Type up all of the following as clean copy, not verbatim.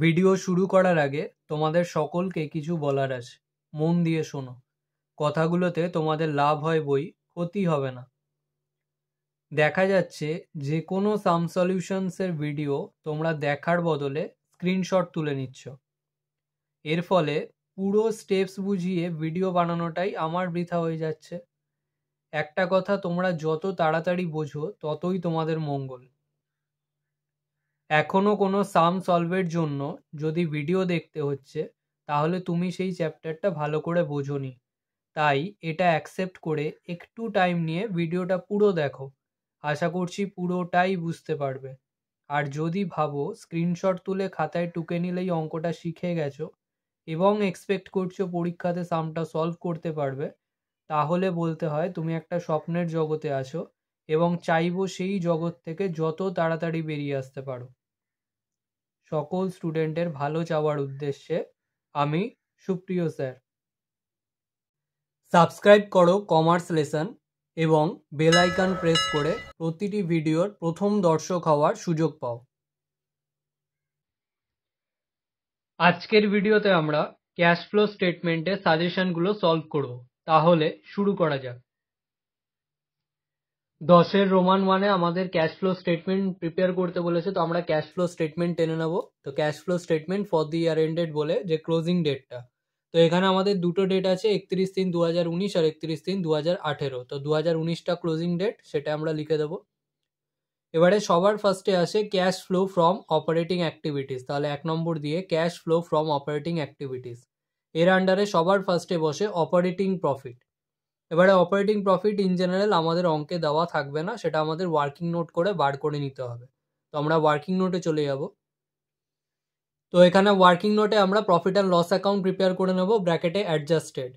Video শুরু করার আগে তোমাদের সকলকে কিছু বলার আছে। মন দিয়ে শোনো। কথাগুলোতে তোমাদের লাভ হয় বই, ক্ষতি হবে না। দেখা যাচ্ছে যে কোনো সাম সলিউশনসের ভিডিও তোমরা দেখার বদলে স্ক্রিনশট তুলে নিচ্ছ। এর ফলে পুরো স্টেপস বুঝিয়ে ভিডিও বানানোটাই আমার বৃথা হয়ে যাচ্ছে। একটা কথা তোমরা যত তাড়াতাড়ি বোঝো ততই তোমাদের মঙ্গল। এখনো কোনো সাম সলভের জন্য যদি ভিডিও দেখতে হচ্ছে, তাহলে তুমি সেই চ্যাপ্টারটা ভালো করে বোঝোনি। তাই এটা অ্যাকসেপ্ট করে একটু টাইম নিয়ে ভিডিওটা পুরো দেখো। আশা করছি পুরোটাই বুঝতে পারবে। আর যদি ভাবো স্ক্রিনশট তুলে খাতায় টুকে নিলেই অঙ্কটা শিখে গেছো এবং এক্সপেক্ট করছো পরীক্ষাতে সামটা সলভ করতে পারবে, তাহলে বলতে হয় তুমি একটা স্বপ্নের জগতে আছো এবং চাইবো সেই জগৎ থেকে যত তাড়াতাড়ি বেরিয়ে আসতে পারো। সকল স্টুডেন্টের ভালো চাওয়ার উদ্দেশ্যে আমি সুপ্রিয় স্যার। সাবস্ক্রাইব করো কমার্স লেসন এবং বেল আইকন প্রেস করে প্রতিটি ভিডিওর প্রথম দর্শক হওয়ার সুযোগ পাও। আজকের ভিডিওতে আমরা ক্যাশ ফ্লো স্টেটমেন্টের সাজেশনগুলো সলভ করব। তাহলে শুরু করা যাক। 10 রোমান 1-এ আমাদের ক্যাশ ফ্লো স্টেটমেন্ট প্রিপেয়ার করতে বলেছে, তো আমরা ক্যাশ ফ্লো স্টেটমেন্ট টেনে নেব। তো cash flow statement for the year ended বলে যে ক্লোজিং ডেটটা, তো এখানে আমাদের দুটো ডেট আছে, 31/3/2019 আর 31/3/2018। তো 2019টা ক্লোজিং ডেট, সেটা আমরা লিখে দেবো। এবারে সবার ফার্স্টে আসে cash flow from operating activities, তাহলে 1 নম্বর দিয়ে cash flow from operating activities. এর আন্ডারে সবার ফার্স্টে বসে অপারেটিং প্রফিট। এবারে অপারেটিং প্রফিট ইন জেনারেল আমাদের অঙ্কে দেওয়া থাকবে না, সেটা আমাদের ওয়ার্কিং নোট করে বার করে নিতে হবে। তো আমরা ওয়ার্কিং নোটে চলে যাব। তো এখানে ওয়ার্কিং নোটে আমরা profit and loss account prepare করে নেব, ব্র্যাকেটে অ্যাডজাস্টেড।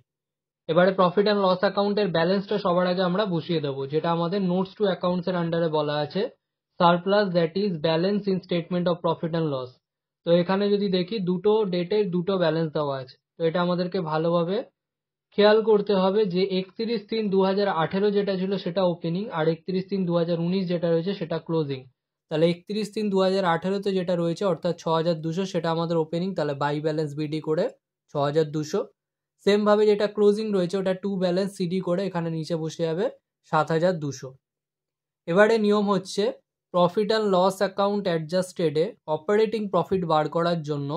এবারে প্রফিট অ্যান্ড লস অ্যাকাউন্টের ব্যালেন্সটা সবার আগে আমরা বসিয়ে দেবো, যেটা আমাদের নোটস টু অ্যাকাউন্টসের আন্ডারে বলা আছে surplus, that is balance in statement of profit and loss. তো এখানে যদি দেখি দুটো ডেটের দুটো ব্যালেন্স দেওয়া আছে, তো এটা আমাদেরকে ভালোভাবে খেয়াল করতে হবে যে 31/3/2018 যেটা ছিল সেটা ওপেনিং, আর 31/3/2019 যেটা রয়েছে সেটা ক্লোজিং। তাহলে 31/3/2018 যেটা রয়েছে অর্থাৎ 6200, সেটা আমাদের ওপেনিং, তাহলে বাই ব্যালেন্স বিডি করে 6200। সেম ভাবে যেটা ক্লোজিং রয়েছে ওটা টু ব্যালেন্স সিডি করে এখানে নিচে বসে যাবে 7200। এবারে নিয়ম হচ্ছে প্রফিট অ্যান্ড লস অ্যাকাউন্ট অ্যাডজাস্টেডে অপারেটিং প্রফিট বার করার জন্য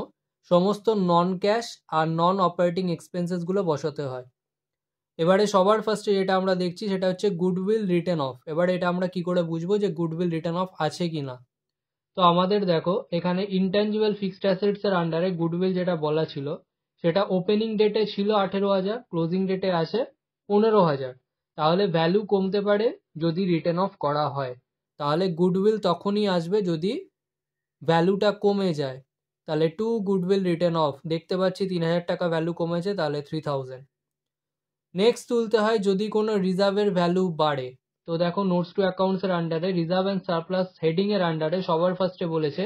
সমস্ত নন ক্যাশ আর নন অপারেটিং এক্সপেন্সেসগুলো বসাতে হয়। এবারে সবার ফার্স্টে যেটা আমরা দেখছি সেটা হচ্ছে গুডউইল রিটেন অফ। এবারে এটা আমরা কি করে বুঝবো যে গুডউইল রিটেন অফ আছে কি না? তো আমাদের দেখো এখানে ইনট্যাঞ্জিবল ফিক্সড অ্যাসেটস এর আন্ডারে গুডউইল যেটা বলা ছিল সেটা ওপেনিং ডেটে ছিল 18,000, ক্লোজিং ডেটে আছে 15,000। তাহলে ভ্যালু কমতে পারে যদি রিটেন অফ করা হয়, তাহলে গুডউইল তখনই আসবে যদি ভ্যালুটা কমে যায়। তাহলে টু গুডউইল রিটেন অফ, দেখতে পাচ্ছি 3,000 টাকা ভ্যালু কমেছে, তাহলে 3,000। নেক্সট তুলতে হয় যদি কোনো রিজার্ভের ভ্যালু বাড়ে। তো দেখো নোটস টু অ্যাকাউন্টসের আন্ডারে রিজার্ভ অ্যান্ড সারপ্লাস হেডিং এর আন্ডারে সবার ফার্স্টে বলেছে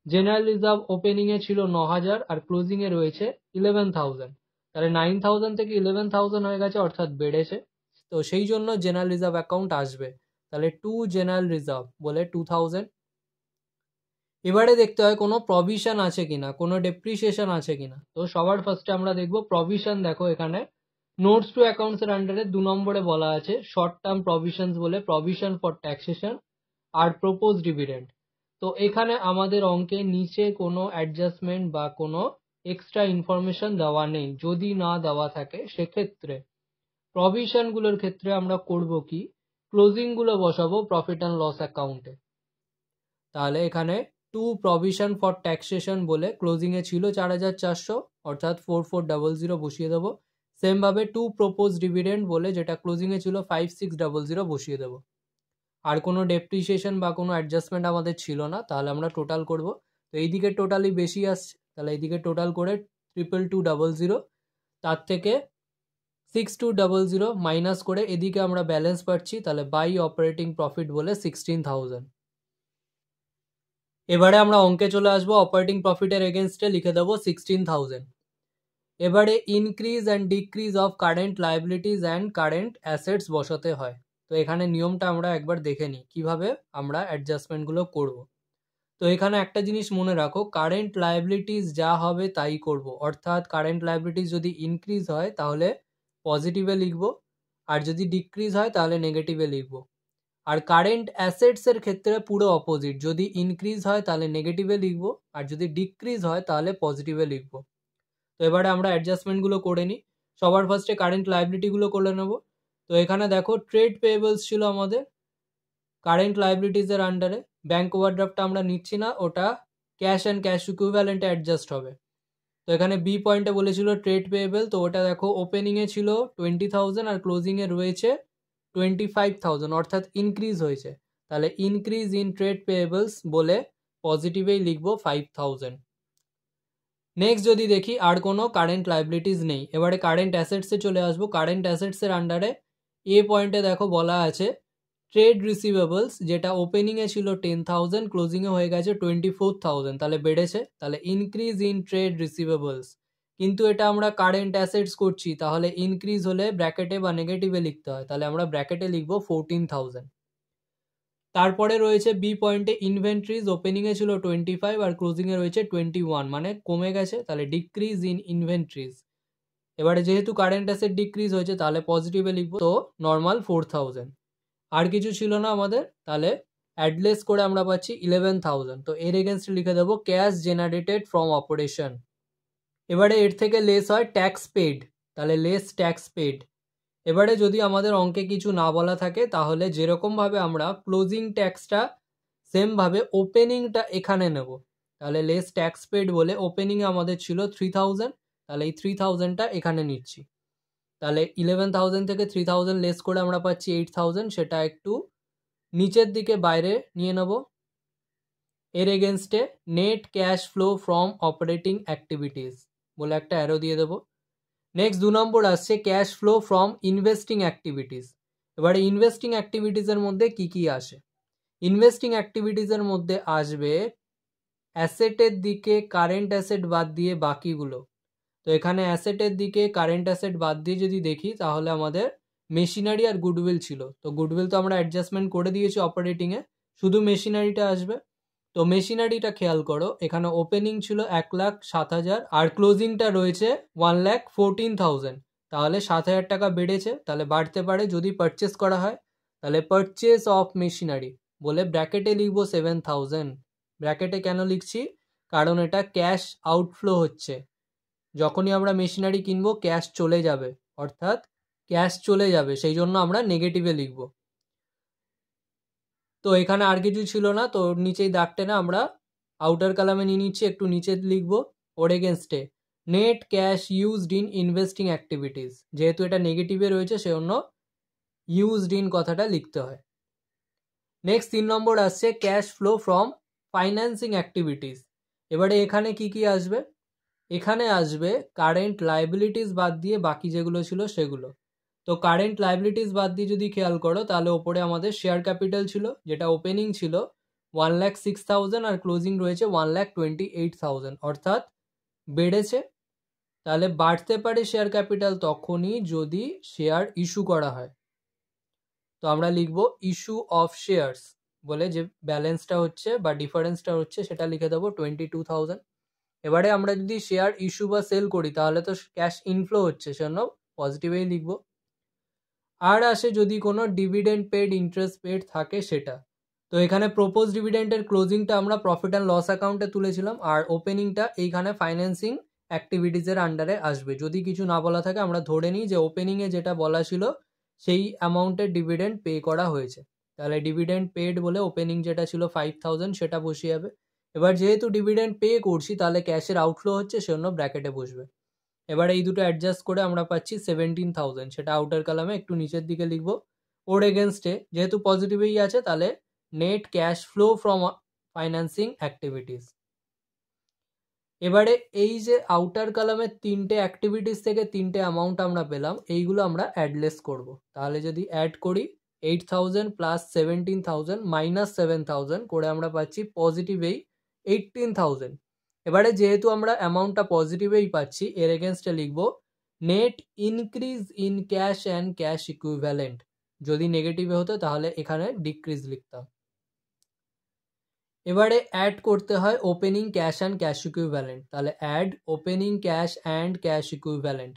জেনারেল রিজার্ভ ওপেনিং এ ছিল 9,000 আর ক্লোজিং এ রয়েছে 11,000। তাহলে 9,000 থেকে 11,000 হয়ে গেছে, অর্থাৎ বেড়েছে। তো সেই জন্য জেনারেল রিজার্ভ অ্যাকাউন্ট আসবে, তাহলে টু জেনারেল রিজার্ভ বলে 2,000। এবারে দেখতে হয় কোনো প্রভিশন আছে কিনা, কোনো ডেপ্রিসিয়েশন আছে কিনা। তো সবার ফার্স্টে আমরা দেখবো প্রভিশন। দেখো এখানে নোটস টু অ্যাকাউন্টস এর আন্ডারে 2 নম্বরে বলা আছে শর্ট টার্ম প্রভিশনস বলে প্রভিশন ফর ট্যাক্সেশন আর প্রপোজ ডিভিডেন্ড। তো এখানে আমাদের অঙ্কে নিচে কোনো অ্যাডজাস্টমেন্ট বা কোনো এক্সট্রা ইনফরমেশন দেওয়া নেই। যদি না দেওয়া থাকে সেক্ষেত্রে প্রভিশন গুলোর ক্ষেত্রে আমরা করব কি, ক্লোজিং গুলো বসাবো প্রফিট অ্যান্ড লস অ্যাকাউন্টে। তাহলে এখানে টু প্রভিশন ফর ট্যাক্সেশন বলে ক্লোজিং এ ছিল 4,400, অর্থাৎ 4,400 বসিয়ে দেবো। সেম ভাবে টু প্রপোজ ডিভিডেন্ড বলে যেটা ক্লোজিং এ ছিল 5,600 বসিয়ে দেবো। আর কোনো ডেপ্রিসিয়েশন বা কোনো অ্যাডজাস্টমেন্ট আমাদের ছিল না, তাহলে আমরা টোটাল করব। তো এইদিকে টোটালি বেশি আসছে, তাহলে এইদিকে টোটাল করে 2,200, তার থেকে 6,200 মাইনাস করে এদিকে আমরা ব্যালেন্স পাচ্ছি, তাহলে বাই অপারেটিং প্রফিট বলে 16,000। এবারে আমরা অঙ্কে চলে আসবো, অপারেটিং প্রফিটের এগেনস্টে লিখে দেবো 16,000। এবারে increase and decrease of current liabilities and current assets বসাতে হয়। তো এখানে নিয়মটা আমরা একবার দেখে নিই কিভাবে আমরা অ্যাডজাস্টমেন্টগুলো করব। তো এখানে একটা জিনিস মনে রাখো, কারেন্ট লায়াবিলিটিস যা হবে তাই করব, অর্থাৎ কারেন্ট লায়াবিলিটিস যদি ইনক্রিজ হয় তাহলে পজিটিভে লিখব, আর যদি ডিক্রিজ হয় তাহলে নেগেটিভে লিখব। আর কারেন্ট অ্যাসেটসের ক্ষেত্রে পুরো অপোজিট, যদি ইনক্রিজ হয় তাহলে নেগেটিভে লিখব, আর যদি ডিক্রিজ হয় তাহলে পজিটিভে লিখব। তো এবারে আমরা অ্যাডজাস্টমেন্টগুলো করে নিই। সবার ফার্স্টে কারেন্ট লায়াবিলিটিগুলো করে নেব। তো এখানে দেখো ট্রেড পেয়েবলস ছিল আমাদের কারেন্ট লায়াবিলিটিসের আন্ডারে, ব্যাঙ্ক ওভারড্রাফটটা আমরা নিচ্ছি না, ওটা ক্যাশ অ্যান্ড ক্যাশ ইকুইভ্যালেন্টে অ্যাডজাস্ট হবে। তো এখানে বি পয়েন্টে বলেছিল ট্রেড পেয়েবল, তো ওটা দেখো ওপেনিংয়ে ছিল 20,000 আর ক্লোজিংয়ে রয়েছে 25,000, অর্থাৎ ইনক্রিজ হয়েছে, তাহলে ইনক্রিজ ইন ট্রেড পেয়েবলস বলে পজিটিভেই লিখবো 5,000। নেক্সট যদি দেখি আর কোনো কারেন্ট লায়াবিলিটিস নেই, এবারে কারেন্ট অ্যাসেটসে চলে আসবো। কারেন্ট অ্যাসেটসের আন্ডারে এ পয়েন্টে দেখো বলা আছে ট্রেড রিসিভেবলস, যেটা ওপেনিংয়ে ছিল 10,000 ক্লোজিংয়ে হয়ে গেছে 24,000, তাহলে বেড়েছে, তাহলে ইনক্রিজ ইন ট্রেড রিসিভেবলস। কিন্তু এটা আমরা কারেন্ট অ্যাসেটস করছি, তাহলে ইনক্রিজ হলে ব্র্যাকেটে বা নেগেটিভে লিখতে হয়, তাহলে আমরা ব্র্যাকেটে লিখবো 14,000। তারপরে রয়েছে বি পয়েন্টে ইনভেন্টরিজ, ওপেনিংয়ে ছিল 25 আর ক্লোজিংয়ে রয়েছে 21, মানে কমে গেছে, তাহলে ডিক্রিজ ইন ইনভেন্টরিজ। এবারে যেহেতু কারেন্ট অ্যাসেট ডিক্রিজ হয়েছে তাহলে পজিটিভে লিখবো, তো নর্মাল 4,000। আর কিছু ছিল না আমাদের, তাহলে অ্যাডলেস করে আমরা পাচ্ছি 11,000। তো এর এগেনস্টে লিখে দেবো ক্যাশ জেনারেটেড ফ্রম অপারেশন। এবারে এর থেকে লেস হয় ট্যাক্স পেড, তাহলে লেস ট্যাক্স পেড। এবারে যদি আমাদের অঙ্কে কিছু না বলা থাকে তাহলে যেরকমভাবে আমরা ক্লোজিং ট্যাক্সটা সেমভাবে ওপেনিংটা এখানে নেব, তাহলে লেস ট্যাক্স পেড বলে ওপেনিংয়ে আমাদের ছিল 3,000, তাহলে এই 3,000টা এখানে নিচ্ছি, তাহলে 11,000 থেকে 3,000 লেস করে আমরা পাচ্ছি 8,000, সেটা একটু নিচের দিকে বাইরে নিয়ে নেব। এর এগেনস্টে net cash flow from operating activities বলে একটা অ্যারো দিয়ে দেবো। নেক্সট 2 নম্বর আসছে cash flow from investing activities. এবারে ইনভেস্টিং অ্যাক্টিভিটিসের মধ্যে কি কি আসে? ইনভেস্টিং অ্যাক্টিভিটিসের মধ্যে আসবে অ্যাসেটের দিকে কারেন্ট অ্যাসেট বাদ দিয়ে বাকিগুলো। তো এখানে অ্যাসেটের দিকে কারেন্ট অ্যাসেট বাদ দিয়ে যদি দেখি তাহলে আমাদের মেশিনারি আর গুডউইল ছিল, তো গুডউইল তো আমরা অ্যাডজাস্টমেন্ট করে দিয়েছি অপারেটিংয়ে, শুধু মেশিনারিটা আসবে। তো মেশিনারিটা খেয়াল করো, এখানে ওপেনিং ছিল 1,07,000 আর ক্লোজিংটা রয়েছে 1,14,000, তাহলে 7,000 টাকা বেড়েছে, তাহলে বাড়তে পারে যদি পারচেস করা হয়, তাহলে পারচেস অফ মেশিনারি বলে ব্র্যাকেটে লিখবো 7,000। ব্র্যাকেটে কেন লিখছি? কারণ এটা ক্যাশ আউটফ্লো হচ্ছে, যখনই আমরা মেশিনারি কিনবো ক্যাশ চলে যাবে, অর্থাৎ ক্যাশ চলে যাবে, সেই জন্য আমরা নেগেটিভে লিখব। তো এখানে আর কিছু ছিল না, তো নিচেই দাগ টেনে আমরা আউটার কালামে নিয়ে নিচ্ছি, একটু নিচে লিখবো ওর এগেনস্টে net cash used in investing activities, যেহেতু এটা নেগেটিভে রয়েছে সেজন্য ইউজড ইন কথাটা লিখতে হয়। নেক্সট 3 নম্বর আসছে cash flow from financing activities. এবারে এখানে কি কি আসবে? এখানে আসবে কারেন্ট লায়াবিলিটিস বাদ দিয়ে বাকি যেগুলো ছিল সেগুলো। তো কারেন্ট লায়াবিলিটিস বাদ দিয়ে যদি খেয়াল করো তাহলে ওপরে আমাদের শেয়ার ক্যাপিটাল ছিল, যেটা ওপেনিং ছিল 1,06,000 আর ক্লোজিং রয়েছে 1,28,000, অর্থাৎ বেড়েছে। তাহলে বাড়তে পারে শেয়ার ক্যাপিটাল তখনই যদি শেয়ার ইস্যু করা হয়, তো আমরা লিখবো ইস্যু অফ শেয়ারস বলে যে ব্যালেন্সটা হচ্ছে বা ডিফারেন্সটা হচ্ছে সেটা লিখে দেবো 22,000। এবারে আমরা যদি শেয়ার ইস্যু বা সেল করি তাহলে তো ক্যাশ ইনফ্লো হচ্ছে, সেজন্য পজিটিভেই লিখব। আর আসে যদি কোনো ডিভিডেন্ড পেড ইন্টারেস্ট পেড থাকে সেটা। তো এখানে প্রপোজ ডিভিডেন্ডের ক্লোজিংটা আমরা প্রফিট অ্যান্ড লস অ্যাকাউন্টে তুলেছিলাম, আর ওপেনিংটা এইখানে ফাইন্যান্সিং অ্যাক্টিভিটিসের আন্ডারে আসবে। যদি কিছু না বলা থাকে আমরা ধরে নিই যে ওপেনিংয়ে যেটা বলা ছিল সেই অ্যামাউন্টের ডিভিডেন্ড পে করা হয়েছে, তাহলে ডিভিডেন্ড পেড বলে ওপেনিং যেটা ছিল 5,000 সেটা বসে যাবে। এবার যেহেতু ডিভিডেন্ড পে করছি তাহলে ক্যাশের আউটফ্লো হচ্ছে, সেজন্য ব্র্যাকেটে বসবে। এবার এই দুটো অ্যাডজাস্ট করে আমরা পাচ্ছি 17,000, সেটা আউটার কালামে একটু নিচের দিকে লিখবো। ওর এগেনস্টে যেহেতু পজিটিভেই আছে তাহলে net cash flow from financing activities. এবারে এই যে আউটার কালামের 3টে অ্যাক্টিভিটিস থেকে 3টে অ্যামাউন্ট আমরা পেলাম, এইগুলো আমরা অ্যাডলেস করব। তাহলে যদি অ্যাড করি 8,000 প্লাস 17,000 মাইনাস 7,000 করে আমরা পাচ্ছি পজিটিভেই 18,000। এবারে যেহেতু আমরা অ্যামাউন্টটা পজিটিভেই পাচ্ছি এর এগেনস্টে লিখব net increase in cash and cash equivalent, যদি নেগেটিভে হতো তাহলে এখানে ডিক্রিজ লিখতাম। এবারে অ্যাড করতে হয় opening cash and cash equivalent, তাহলে add opening cash and cash equivalent.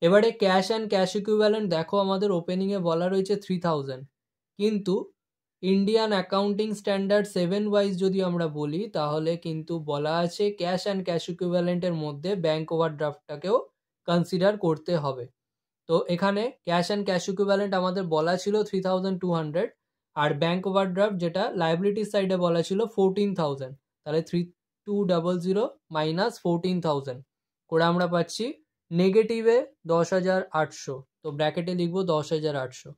এবারে ক্যাশ অ্যান্ড ক্যাশ ইকুইভ্যালেন্ট দেখো আমাদের ওপেনিংয়ে বলা রয়েছে 3000, কিন্তু ইন্ডিয়ান অ্যাকাউন্টিং স্ট্যান্ডার্ড 7 ওয়াইজ যদি আমরা বলি তাহলে কিন্তু বলা আছে ক্যাশ অ্যান্ড ক্যাশ ইকুইভ্যালেন্টের মধ্যে ব্যাঙ্ক ওভারড্রাফটটাকেও কনসিডার করতে হবে। তো এখানে ক্যাশ অ্যান্ড ক্যাশ ইকুইভ্যালেন্ট আমাদের বলা ছিল 3200, আর ব্যাঙ্ক ওভারড্রাফট যেটা লাইবিলিটির সাইডে বলা ছিল 14000, তাহলে 3200 মাইনাস 14000 করে আমরা পাচ্ছি নেগেটিভে 10,800, তো ব্র্যাকেটে লিখবো 10,800,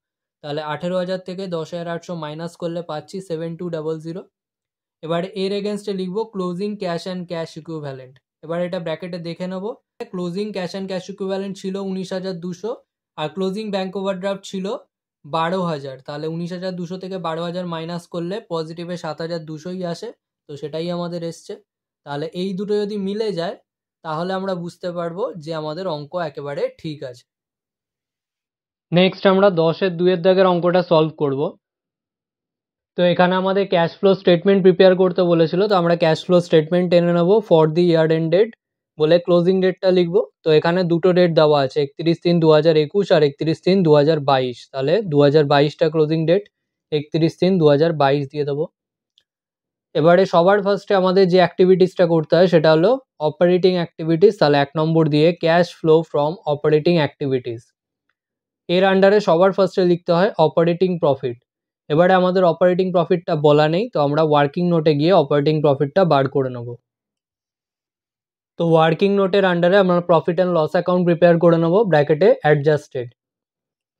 তাহলে 18,000 থেকে 10,800 মাইনাস করলে পাচ্ছি 7200। এবার এর এগেনস্টে লিখবো closing cash and cash equivalent. এবার এটা ব্র্যাকেটে দেখে নেবো, closing cash and cash equivalent ছিল 19,200 আর ক্লোজিং ব্যাঙ্ক ওভারড্রাফট ছিল 12,000, তাহলে 19,200 থেকে 12,000 মাইনাস করলে পজিটিভে 7,200ই আসে, তো সেটাই আমাদের এসছে। তাহলে এই দুটো যদি মিলে যায় তাহলে আমরা বুঝতে পারবো যে আমাদের অঙ্ক একেবারে ঠিক আছে। নেক্সট আমরা 10-এর 2-এর দাগের অঙ্কটা সলভ করব। তো এখানে আমাদের ক্যাশ ফ্লো স্টেটমেন্ট প্রিপেয়ার করতে বলেছিল, তো আমরা ক্যাশ ফ্লো স্টেটমেন্ট টেনে নেবো ফর দি ইয়ার এন্ডেড বলে ক্লোজিং ডেটটা লিখবো। তো এখানে দুটো ডেট দেওয়া আছে, 31/3/2021 আর 31/3/2022, তাহলে 2022টা ক্লোজিং ডেট, 31/3/2022 দিয়ে দেবো। এবারে সবার ফার্স্টে আমাদের যে অ্যাক্টিভিটিসটা করতে হয় সেটা হলো অপারেটিং অ্যাক্টিভিটিস, তাহলে 1 নম্বর দিয়ে cash flow from operating activities. এর আন্ডারে সবার ফার্স্টে লিখতে হয় অপারেটিং প্রফিট। এবারে আমাদের অপারেটিং প্রফিটটা বলা নেই, তো আমরা ওয়ার্কিং নোটে গিয়ে অপারেটিং প্রফিটটা বার করে নেব। তো ওয়ার্কিং নোটের আন্ডারে আমরা profit and loss account prepare করে নেব, ব্র্যাকেটে অ্যাডজাস্টেড।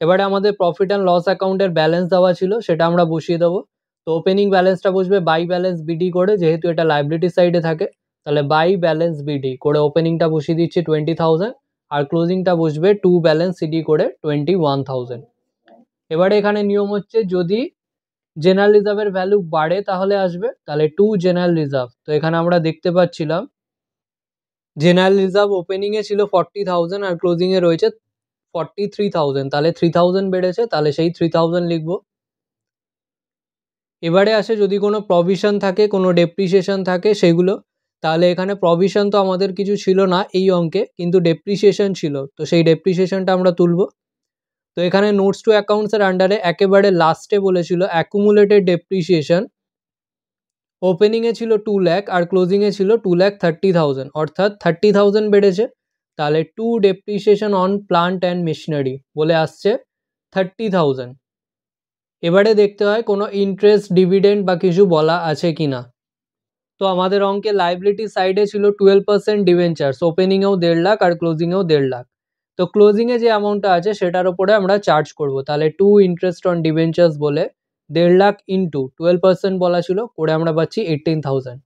এবারে আমাদের প্রফিট অ্যান্ড লস অ্যাকাউন্টের ব্যালেন্স দেওয়া ছিল সেটা আমরা বসিয়ে দেবো। তো ওপেনিং ব্যালেন্সটা বসবে বাই ব্যালেন্স বিডি করে, যেহেতু এটা লাইবিলিটি সাইডে থাকে, তাহলে বাই ব্যালেন্স বিডি করে ওপেনিংটা বসিয়ে দিচ্ছি 20,000 আর ক্লোজিংটা বসবে টু ব্যালেন্স সিডি করে 21,000। এবারে এখানে নিয়ম হচ্ছে যদি জেনারেল রিজার্ভের ভ্যালু বাড়ে তাহলে আসবে, তাহলে টু জেনারেল রিজার্ভ। তো এখানে আমরা দেখতে পাচ্ছিলাম জেনারেল রিজার্ভ ওপেনিংয়ে ছিল 40,000 আর ক্লোজিংয়ে রয়েছে 43,000, তাহলে 3,000 বেড়েছে, তাহলে সেই 3,000 লিখবো। এবারে আসে যদি কোনো প্রভিশন থাকে, কোনো ডেপ্রিসিয়েশন থাকে সেগুলো, তাহলে এখানে প্রভিশন তো আমাদের কিছু ছিল না এই অঙ্কে, কিন্তু ডেপ্রিসিয়েশন ছিল, তো সেই ডেপ্রিসিয়েশনটা আমরা তুলব। তো এখানে নোটস টু অ্যাকাউন্টসের আন্ডারে একেবারে লাস্টে বলেছিল অ্যাকুমুলেটেড ডেপ্রিসিয়েশন ওপেনিংয়ে ছিল 2 লাখ আর ক্লোজিংয়ে ছিল 2,30,000, অর্থাৎ 30,000 বেড়েছে, তাহলে to depreciation on plant and machinery বলে আসছে 30,000। এবারে দেখতে হয় কোনো ইন্টারেস্ট ডিভিডেন্ড বা কিছু বলা আছে কি না। তো আমাদের অঙ্কে লাইবিলিটি সাইডে ছিল 12% ডিভেঞ্চার্স, ওপেনিংয়েও 1.5 লাখ আর ক্লোজিংয়েও 1.5 লাখ। তো ক্লোজিংয়ে যে অ্যামাউন্টটা আছে সেটার উপরে আমরা চার্জ করব, তাহলে টু ইন্টারেস্ট অন ডিভেঞ্চার্স বলে 1.5 লাখ ইন্টু 12% বলা ছিল করে আমরা পাচ্ছি 18,000।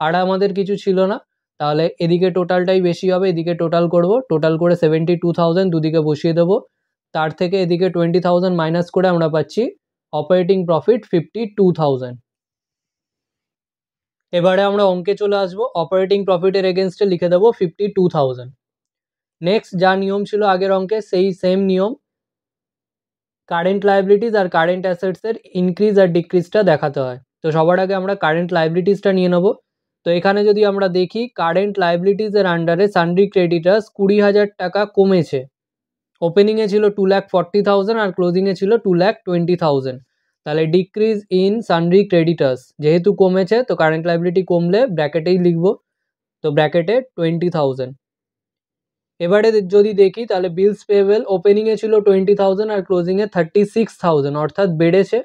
আর আমাদের কিছু ছিল না, তাহলে এদিকে টোটালটাই বেশি হবে, এদিকে টোটাল করব, টোটাল করে 72,000 দুদিকে বসিয়ে দেবো, তার থেকে এদিকে 20,000 মাইনাস করে আমরা পাচ্ছি অপারেটিং প্রফিট 52,000। এবারে আমরা অঙ্কে চলে আসবো, অপারেটিং প্রফিটের এগেনস্টে লিখে দেবো 52,000। নেক্সট যা নিয়ম ছিল আগের অঙ্কে সেই সেম নিয়ম, কারেন্ট লাইবিলিটিস আর কারেন্ট অ্যাসেটসের ইনক্রিজ আর ডিক্রিজটা দেখাতে হয়। তো সবার আগে আমরা কারেন্ট লাইবিলিটিসটা নিয়ে নেব। তো এখানে যদি আমরা দেখি কারেন্ট লাইবিলিটিসের আন্ডারে সানড্রি ক্রেডিটার্স 20,000 টাকা কমেছে, ওপেনিংয়ে ছিল 2,40,000 আর ক্লোজিংয়ে ছিল 2,20,000, তাহলে ডিক্রিজ ইন সানড্রি ক্রেডিটার্স যেহেতু কমেছে তো কারেন্ট লাইবিলিটি কমলে ব্র্যাকেটেই লিখবো, তো ব্র্যাকেটে 20,000। এবারে যদি দেখি তাহলে বিলস পেয়েবল ওপেনিংয়ে ছিল 20,000 আর ক্লোজিংয়ে 36,000, অর্থাৎ বেড়েছে,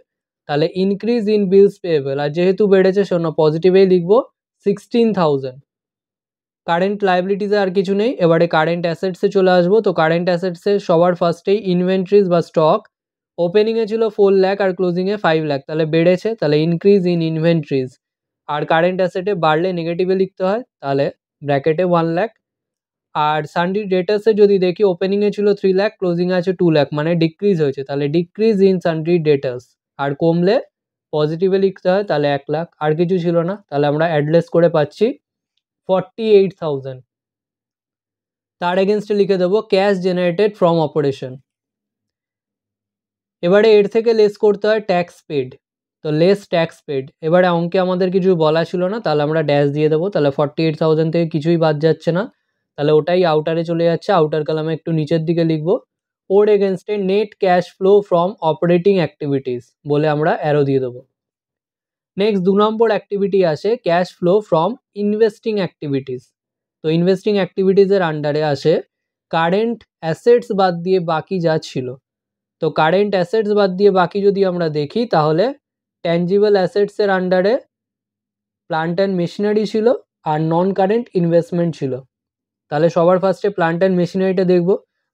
তাহলে ইনক্রিজ ইন বিলস পেয়েবল, আর যেহেতু বেড়েছে শোনো পজিটিভেই লিখবো 16,000। কারেন্ট লাইবিলিটিসে আর কিছু নেই, এবারে কারেন্ট অ্যাসেটসে চলে আসবো। তো কারেন্ট অ্যাসেটসে সবার ফার্স্টেই ইনভেন্টরিজ বা স্টক, ওপেনিংয়ে ছিল 4 লাখ আর ক্লোজিংয়ে 5 লাখ, তাহলে বেড়েছে, তাহলে increase in inventories. R current অ্যাসেটে বাড়লে নেগেটিভে লিখতে হয়, তাহলে ব্র্যাকেটে 1 লাখ। আর সানড্রি ডেটার্সে যদি দেখি ওপেনিংয়ে ছিল 3 লাখ, ক্লোজিংয়ে আছে 2 লাখ, মানে ডিক্রিজ হয়েছে, তাহলে ডিক্রিজ ইন সানড্রি ডেটার্স। আর কমলে পজিটিভে লিখতে হয়, তাহলে 1 লাখ। আর কিছু ছিল না, তাহলে আমরা অ্যাডলেস করে পাচ্ছি 48,000। তার এগেনস্টে লিখে দেবো ক্যাশ জেনারেটেড ফ্রম অপারেশন। এবারে এর থেকে লেস করতে হয় ট্যাক্স পেড, তো লেস ট্যাক্স পেড, এবারে অঙ্কে আমাদের কিছু বলা ছিল না, তাহলে আমরা ড্যাশ দিয়ে দেবো। তাহলে 48,000 থেকে কিছুই বাদ যাচ্ছে না, তাহলে ওটাই আউটারে চলে যাচ্ছে। আউটার কলামে একটু নিচের দিকে লিখবো, ওর এগেনস্টে net cash flow from operating activities বলে আমরা অ্যারো দিয়ে দেবো। নেক্সট 2 নম্বর অ্যাক্টিভিটি আসে cash flow from investing activities. তো ইনভেস্টিং অ্যাক্টিভিটিসের আন্ডারে আসে কারেন্ট অ্যাসেটস বাদ দিয়ে বাকি যা ছিল। তো কারেন্ট অ্যাসেটস বাদ দিয়ে বাকি যদি আমরা দেখি, তাহলে ট্যাঞ্জিবল অ্যাসেটসের আন্ডারে প্লান্ট অ্যান্ড মেশিনারি ছিল আর নন কারেন্ট ইনভেস্টমেন্ট ছিল। তাহলে সবার ফার্স্টে প্লান্ট অ্যান্ড মেশিনারিটা দেখব।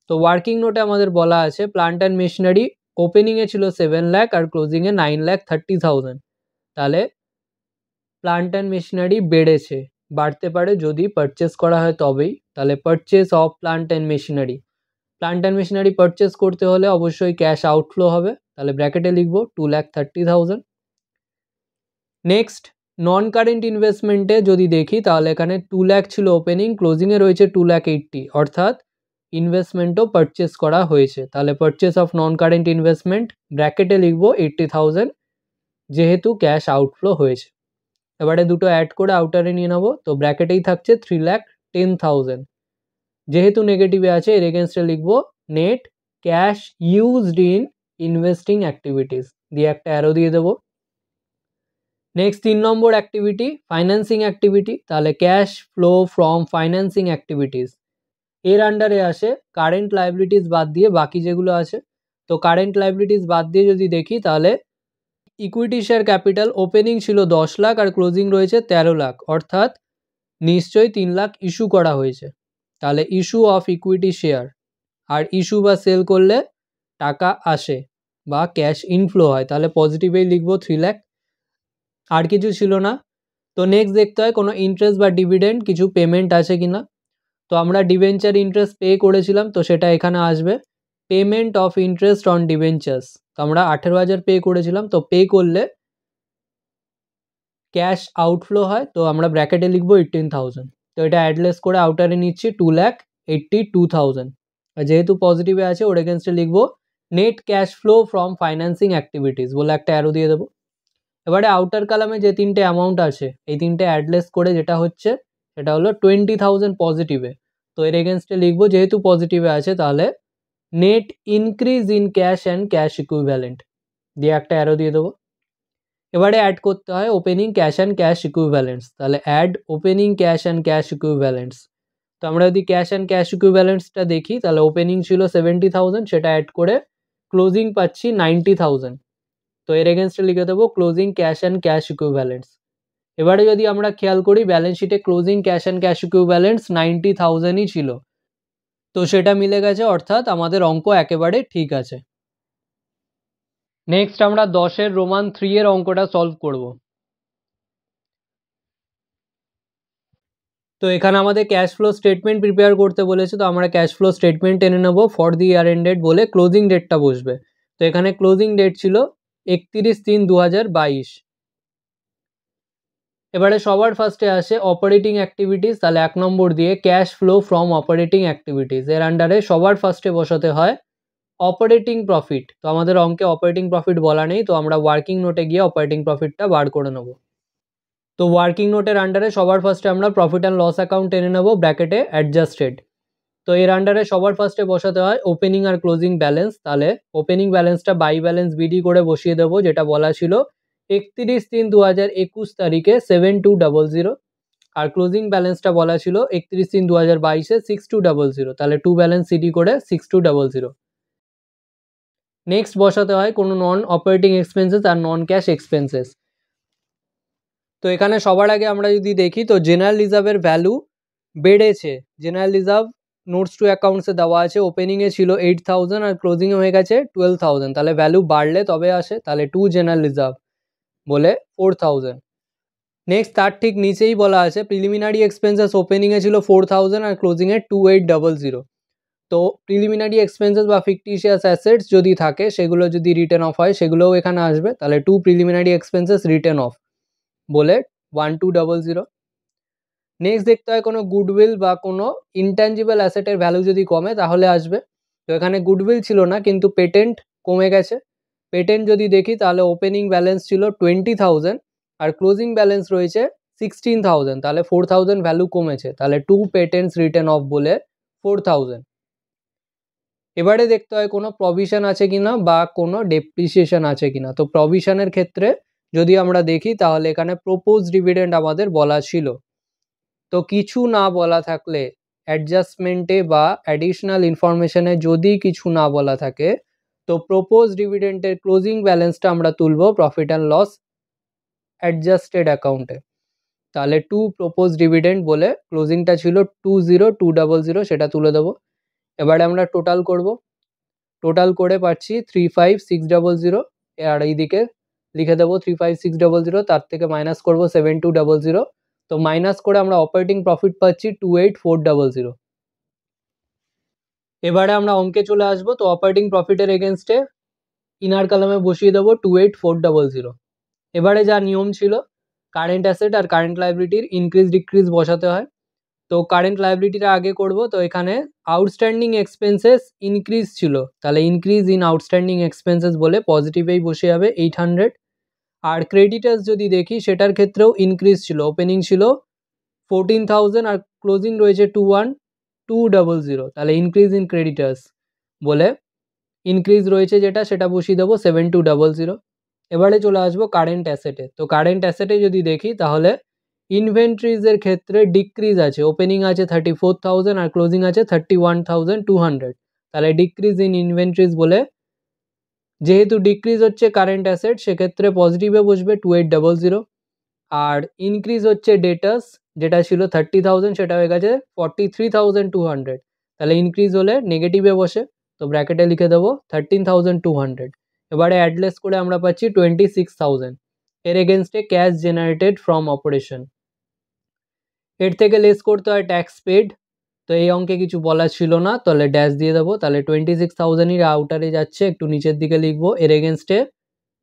তো ওয়ার্কিং নোটে আমাদের বলা আছে প্লান্ট অ্যান্ড মেশিনারি ওপেনিংয়ে ছিল 7 লাখ আর ক্লোজিংয়ে 9,30,000। তাহলে প্লান্ট অ্যান্ড মেশিনারি বেড়েছে, বাড়তে পারে যদি পারচেস করা হয় তবেই। তাহলে purchase of plant and machinery, plant and machinery purchase করতে হলে অবশ্যই ক্যাশ আউটফ্লো হবে, তাহলে ব্র্যাকেটে লিখব 2,30,000। নেক্সট নন কারেন্ট ইনভেস্টমেন্টে যদি দেখি, তাহলে এখানে 2 লাখ ছিল ওপেনিং, ক্লোজিংয়ে রয়েছে 2,80,000, অর্থাৎ ইনভেস্টমেন্টও পারচেস করা হয়েছে। তাহলে purchase of non current investment ব্র্যাকেটে লিখব 80,000, যেহেতু ক্যাশ আউটফ্লো হয়েছে। এবারে দুটো অ্যাড করে আউটারে নিয়ে নেবো, তো ব্র্যাকেটেই থাকছে 3,10,000, যেহেতু নেগেটিভে আছে এর এগেনস্টে লিখবো net cash used in investing activities দিয়ে একটা অ্যারো দিয়ে দেবো। নেক্সট 3 নম্বর অ্যাক্টিভিটি ফাইন্যান্সিং অ্যাক্টিভিটি, তাহলে cash flow from financing activities এর আন্ডারে আসে কারেন্ট লাইবিলিটিস বাদ দিয়ে বাকি যেগুলো আছে। তো কারেন্ট লাইবিলিটিস বাদ দিয়ে যদি দেখি, তাহলে ইকুইটি শেয়ার ক্যাপিটাল ওপেনিং ছিল 10 লাখ আর ক্লোজিং রয়েছে 13 লাখ, অর্থাৎ নিশ্চয়ই 3 লাখ ইস্যু করা হয়েছে। তাহলে ইস্যু অফ ইকুইটি শেয়ার, আর ইস্যু বা সেল করলে টাকা আসে বা ক্যাশ ইনফ্লো হয়, তাহলে পজিটিভেই লিখবো 3 লাখ। আর কিছু ছিল না। তো নেক্সট দেখতে হয় কোনো ইন্টারেস্ট বা ডিভিডেন্ড কিছু পেমেন্ট আছে কিনা। তো আমরা ডিবেঞ্চার ইন্টারেস্ট পে করেছিলাম, তো সেটা এখানে আসবে payment of interest on debentures. তো আমরা 18,000 পে করেছিলাম, তো পে করলে ক্যাশ আউটফ্লো হয়, তো আমরা ব্র্যাকেটে লিখবো 18,000। তো এটা অ্যাডলেস করে আউটারে নিচ্ছি 2,82,000, আর যেহেতু পজিটিভে আছে ওর এগেনস্টে লিখবো net cash flow from financing activities বলে একটা অ্যারো দিয়ে দেবো। এবারে আউটার কালামে যে তিনটে অ্যামাউন্ট আছে এই তিনটে অ্যাডলেস করে যেটা হচ্ছে সেটা হলো 20,000 পজিটিভে। তো এর এগেনস্টে লিখবো যেহেতু পজিটিভে আছে, তাহলে net increase in cash and cash equivalent দিয়ে একটা অ্যারো দিয়ে দেবো। এবারে অ্যাড করতে হয় opening cash and cash equivalents, তাহলে add opening cash and cash equivalents. তো আমরা যদি ক্যাশ অ্যান্ড ক্যাশ ইকুইভ্যালেন্টসটা দেখি, তাহলে ওপেনিং ছিল 70,000, সেটা অ্যাড করে ক্লোজিং পাচ্ছি 90,000। তো এর এগেনস্টে লিখে দেবো closing cash and cash equivalents. এবারে যদি আমরা খেয়াল করি ব্যালেন্স শিটে ক্লোজিং ক্যাশ অ্যান্ড ক্যাশ ইকুইভ্যালেন্টস 90,000ই ছিল, তো সেটা মিলে গেছে, অর্থাৎ আমাদের অঙ্ক একেবারে ঠিক আছে। নেক্সট আমরা 10-এর রোমান 3 এর অঙ্কটা সলভ করব। তো এখানে আমাদের ক্যাশ ফ্লো স্টেটমেন্ট প্রিপেয়ার করতে বলেছে, তো আমরা ক্যাশ ফ্লো স্টেটমেন্ট টেনে নেব ফর দি ইয়ার এন্ডেড বলে ক্লোজিং ডেটটা বসবে। তো এখানে ক্লোজিং ডেট ছিল 31/3/2022। এবারে সবার ফার্স্টে আসে অপারেটিং অ্যাক্টিভিটিস, তাহলে 1 নম্বর দিয়ে cash flow from operating activities এর আন্ডারে সবার ফার্স্টে বসাতে হয় অপারেটিং প্রফিট। তো আমাদের অঙ্কে অপারেটিং প্রফিট বলা নেই, তো আমরা ওয়ার্কিং নোটে গিয়ে অপারেটিং প্রফিটটা বার করে নেব। তো ওয়ার্কিং নোটের আন্ডারে সবার ফার্স্টে আমরা প্রফিট অ্যান্ড লস অ্যাকাউন্ট টেনে নেব ব্র্যাকেটে অ্যাডজাস্টেড। তো এর আন্ডারে সবার ফার্স্টে বসাতে হয় ওপেনিং আর ক্লোজিং ব্যালেন্স, তাহলে ওপেনিং ব্যালেন্সটা বাই ব্যালেন্স বিডি করে বসিয়ে দেবো, যেটা বলা ছিল 31/3/2021 তারিখে 7200, আর ক্লোজিং ব্যালেন্সটা বলা ছিল 31/3/2022-এ 6200, তাহলে 2 ব্যালেন্স সিডি করে 6200। নেক্সট বসাতে হয় কোনো নন অপারেটিং এক্সপেন্সেস আর নন ক্যাশ এক্সপেন্সেস। তো এখানে সবার আগে আমরা যদি দেখি, তো জেনারেল রিজার্ভের ভ্যালু বেড়েছে। জেনারেল রিজার্ভ নোটস টু অ্যাকাউন্টসে দেওয়া আছে, ওপেনিংয়ে ছিল 8,000 আর ক্লোজিংয়ে হয়ে গেছে 12,000, তাহলে ভ্যালু বাড়লে তবে আসে, তাহলে 2 জেনারেল রিজার্ভ বলে 4,000। নেক্সট তার ঠিক নিচেই বলা আছে প্রিলিমিনারি এক্সপেন্সেস ওপেনিংয়ে ছিল 4,000 আর ক্লোজিংয়ে 2,800। তো প্রিলিমিনারি এক্সপেন্সেস বা ফিকটিশিয়াস অ্যাসেটস যদি থাকে সেগুলো যদি রিটার্ন অফ হয় সেগুলোও এখানে আসবে, তাহলে 2 প্রিলিমিনারি এক্সপেন্সেস রিটার্ন অফ বলে 1,200। নেক্সট দেখতে হয় কোনো গুডউইল বা কোনো ইনট্যাঞ্জিবল অ্যাসেটের ভ্যালু যদি কমে তাহলে আসবে। তো এখানে গুডউইল ছিল না কিন্তু পেটেন্ট কমে গেছে, পেটেন্ট যদি দেখি তাহলে ওপেনিং ব্যালেন্স ছিল 20,000 আর ক্লোজিং ব্যালেন্স রয়েছে 16,000, তাহলে 4,000 ভ্যালু কমেছে, তাহলে টু পেটেন্টস রিটেন অফ বলে 4,000। এবারে দেখতে হয় কোনো প্রভিশন আছে কিনা বা কোনো ডেপ্রিসিয়েশন আছে কিনা। তো প্রভিশনের ক্ষেত্রে যদি আমরা দেখি তাহলে এখানে প্রপোজ ডিভিডেন্ড আমাদের বলা ছিল। তো কিছু না বলা থাকলে অ্যাডজাস্টমেন্টে বা অ্যাডিশনাল ইনফরমেশনে যদি কিছু না বলা থাকে তো প্রপোজ ডিভিডেন্টের ক্লোজিং ব্যালেন্সটা আমরা তুলব প্রফিট অ্যান্ড লস অ্যাডজাস্টেড অ্যাকাউন্টে। তাহলে টু প্রপোজ ডিভিডেন্ড বলে ক্লোজিংটা ছিল 20200, সেটা তুলে দেবো। এবারে আমরা টোটাল করব, টোটাল করে পাচ্ছি 35600 আর এইদিকে লিখে দেবো 35600, তার থেকে মাইনাস করবো 7200, তো মাইনাস করে আমরা অপারেটিং প্রফিট পাচ্ছি 28400। এবারে আমরা অঙ্কে চলে আসবো। তো অপারেটিং প্রফিটের এগেনস্টে ইনার কলামে বসিয়ে দেবো 28400। এবারে যা নিয়ম ছিল কারেন্ট অ্যাসেট আর কারেন্ট লাইবিলিটির ইনক্রিজ ডিক্রিজ বসাতে হয়। তো কারেন্ট লাইবিলিটিটা আগে করব। তো এখানে আউটস্ট্যান্ডিং এক্সপেন্সেস ইনক্রিজ ছিল, তাহলে ইনক্রিজ ইন আউটস্ট্যান্ডিং এক্সপেন্সেস বলে পজিটিভেই বসে যাবে 800। আর ক্রেডিটার্স যদি দেখি সেটার ক্ষেত্রেও ইনক্রিজ ছিল, ওপেনিং ছিল 14,000 আর ক্লোজিং রয়েছে 21,200, তাহলে ইনক্রিজ ইন ক্রেডিটার্স বলে ইনক্রিজ রয়েছে যেটা সেটা বসিয়ে দেবো 7200। এবারে চলে আসবো কারেন্ট অ্যাসেটে। তো কারেন্ট অ্যাসেটে যদি দেখি তাহলে ইনভেন্টরিজের ক্ষেত্রে ডিক্রিজ আছে, ওপেনিং আছে 34,000 আর ক্লোজিং আছে 31,200, তাহলে ডিক্রিজ ইন ইনভেন্টরিজ বলে যেহেতু ডিক্রিজ হচ্ছে কারেন্ট অ্যাসেট সেক্ষেত্রে পজিটিভে বসবে 2800। আর ইনক্রিজ হচ্ছে ডেটাস যেটা ছিল 30,000 সেটা হয়ে গেছে 43,200, তাহলে ইনক্রিজ হলে নেগেটিভে বসে, তো ব্র্যাকেটে লিখে দেবো 13,200। এবারে অ্যাডলেস করে আমরা পাচ্ছি 26,000। এর এগেনস্টে ক্যাশ জেনারেটেড ফ্রম অপারেশন, এর থেকে লেস করতে হয় ট্যাক্স পেড। তো এই অঙ্কে কিছু বলা ছিল না, তাহলে ড্যাশ দিয়ে দেবো। তাহলে 26,000ই আউটারে যাচ্ছে, একটু নিচের দিকে লিখবো। এর এগেনস্টে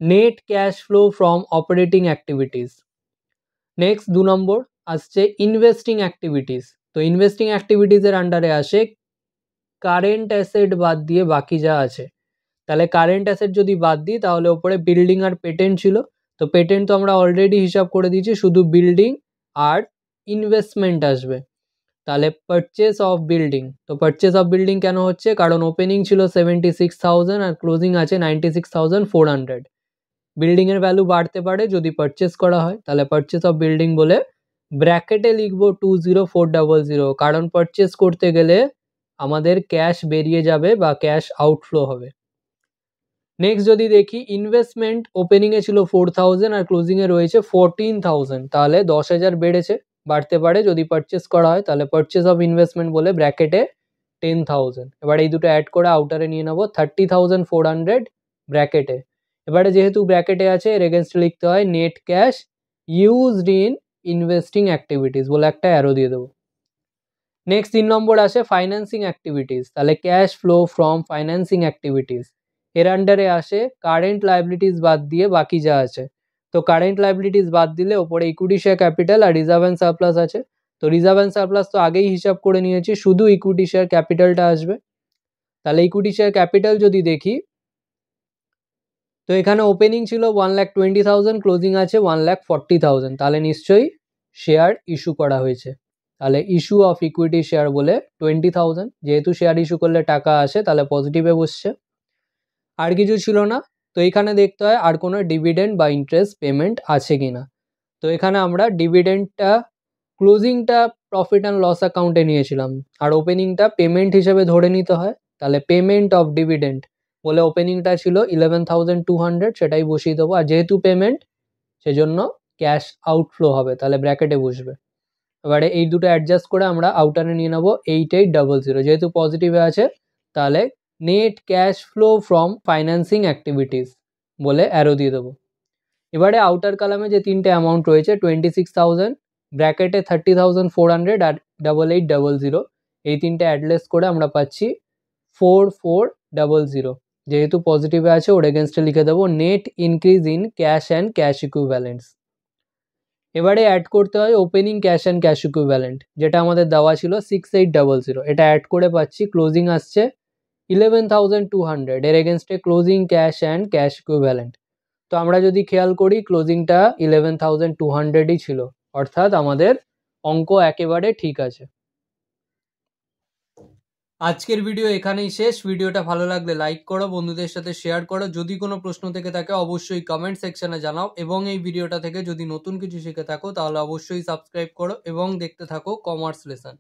net cash flow from operating activities. Next 2 নম্বর আসছে ইনভেস্টিং অ্যাক্টিভিটিস। তো ইনভেস্টিং অ্যাক্টিভিটিসের আন্ডারে আসে কারেন্ট অ্যাসেট বাদ দিয়ে বাকি যা আছে। তাহলে কারেন্ট অ্যাসেট যদি বাদ দিই তাহলে ওপরে বিল্ডিং আর পেটেন্ট ছিল, তো পেটেন্ট তো আমরা অলরেডি হিসাব করে দিয়েছি, শুধু বিল্ডিং আর ইনভেস্টমেন্ট আসবে। তাহলে পারচেস অফ বিল্ডিং, তো পারচেস অফ বিল্ডিং কেন হচ্ছে, কারণ ওপেনিং ছিল 76,000 আর ক্লোজিং আছে 96,400। বিল্ডিংয়ের ভ্যালু বাড়তে পারে যদি পারচেস করা হয়, তাহলে পারচেস অফ বিল্ডিং বলে ব্র্যাকেটে লিখবো 20400, কারণ পারচেস করতে গেলে আমাদের ক্যাশ বেরিয়ে যাবে বা ক্যাশ আউটফ্লো হবে। নেক্সট যদি দেখি ইনভেস্টমেন্ট ওপেনিংয়ে ছিল 4,000 আর ক্লোজিংয়ে রয়েছে 14,000, তাহলে 10,000 বেড়েছে, বাড়তে পারে যদি পারচেস করা হয়, তাহলে পারচেস অফ ইনভেস্টমেন্ট বলে ব্র্যাকেটে 10,000। এবার এই দুটো অ্যাড করে আউটারে নিয়ে নেবো 30,400 ব্র্যাকেটে। এবারে যেহেতু ব্র্যাকেটে আছে এর এগেনস্টে লিখতে হয় net cash used in investing activities বলে একটা অ্যারো দিয়ে দেবো। নেক্সট 3 নম্বর আসে ফাইন্যান্সিং অ্যাক্টিভিটিস, তাহলে cash flow from financing activities. এর আন্ডারে আসে কারেন্ট লাইবিলিটিস বাদ দিয়ে বাকি যা আছে। তো কারেন্ট লাইবিলিটিস বাদ দিলে ওপরে ইকুইটি শেয়ার ক্যাপিটাল আর রিজার্ভ অ্যান্ড সারপ্লাস আছে। তো রিজার্ভ অ্যান্ড সারপ্লাস তো আগেই হিসাব করে নিয়েছি, শুধু ইকুইটি শেয়ার ক্যাপিটালটা আসবে। তাহলে ইকুইটি শেয়ার ক্যাপিটাল যদি দেখি তো এখানে ওপেনিং ছিল 1,20,000, ক্লোজিং আছে 1,40,000, তাহলে নিশ্চয়ই শেয়ার ইস্যু করা হয়েছে। তাহলে ইস্যু অফ ইকুইটি শেয়ার বলে 20,000, যেহেতু শেয়ার ইস্যু করলে টাকা আসে তাহলে পজিটিভে বসছে। আর কিছু ছিল না। তো এখানে দেখতে হয় আর কোনো ডিভিডেন্ড বা ইন্টারেস্ট পেমেন্ট আছে কিনা। তো এখানে আমরা ডিভিডেন্ডটা ক্লোজিংটা প্রফিট অ্যান্ড লস অ্যাকাউন্টে নিয়েছিলাম আর ওপেনিংটা পেমেন্ট হিসেবে ধরে নিতে হয়, তাহলে পেমেন্ট অফ ডিভিডেন্ড বলে ওপেনিংটা ছিল 11,200, সেটাই বসিয়ে দেবো। আর যেহেতু পেমেন্ট সেজন্য ক্যাশ আউটফ্লো হবে, তাহলে ব্র্যাকেটে বসবে। এবারে এই দুটো অ্যাডজাস্ট করে আমরা আউটারে নিয়ে নেবো 8800, যেহেতু পজিটিভে আছে তাহলে net cash flow from financing activities বলে অ্যারো দিয়ে দেবো। এবারে আউটার কলামে যে তিনটে অ্যামাউন্ট রয়েছে 26,000, ব্র্যাকেটে 30,400 আর 8800, এই তিনটে অ্যাডলেস করে আমরা পাচ্ছি 4400। যেহেতু পজিটিভে আছে ওর এগেনস্টে লিখে দেবো net increase in cash and cash equivalents. এবারে অ্যাড করতে হয় opening cash and cash equivalent, যেটা আমাদের দেওয়া ছিল 6800, এটা অ্যাড করে পাচ্ছি ক্লোজিং আসছে 11,200 এর এগেনস্টে closing cash and cash equivalent. তো আমরা যদি খেয়াল করি ক্লোজিংটা 11,200ই ছিল, অর্থাৎ আমাদের অঙ্ক একেবারে ঠিক আছে। আজকের ভিডিও এখানেই শেষ। ভিডিওটা ভালো লাগলে লাইক করো, বন্ধুদের সাথে শেয়ার করো। যদি কোনো প্রশ্ন থেকে থাকে অবশ্যই কমেন্ট সেকশনে জানাও, এবং এই ভিডিওটা থেকে যদি নতুন কিছু শিখে থাকো তাহলে অবশ্যই সাবস্ক্রাইব করো এবং দেখতে থাকো কমার্স লেসন।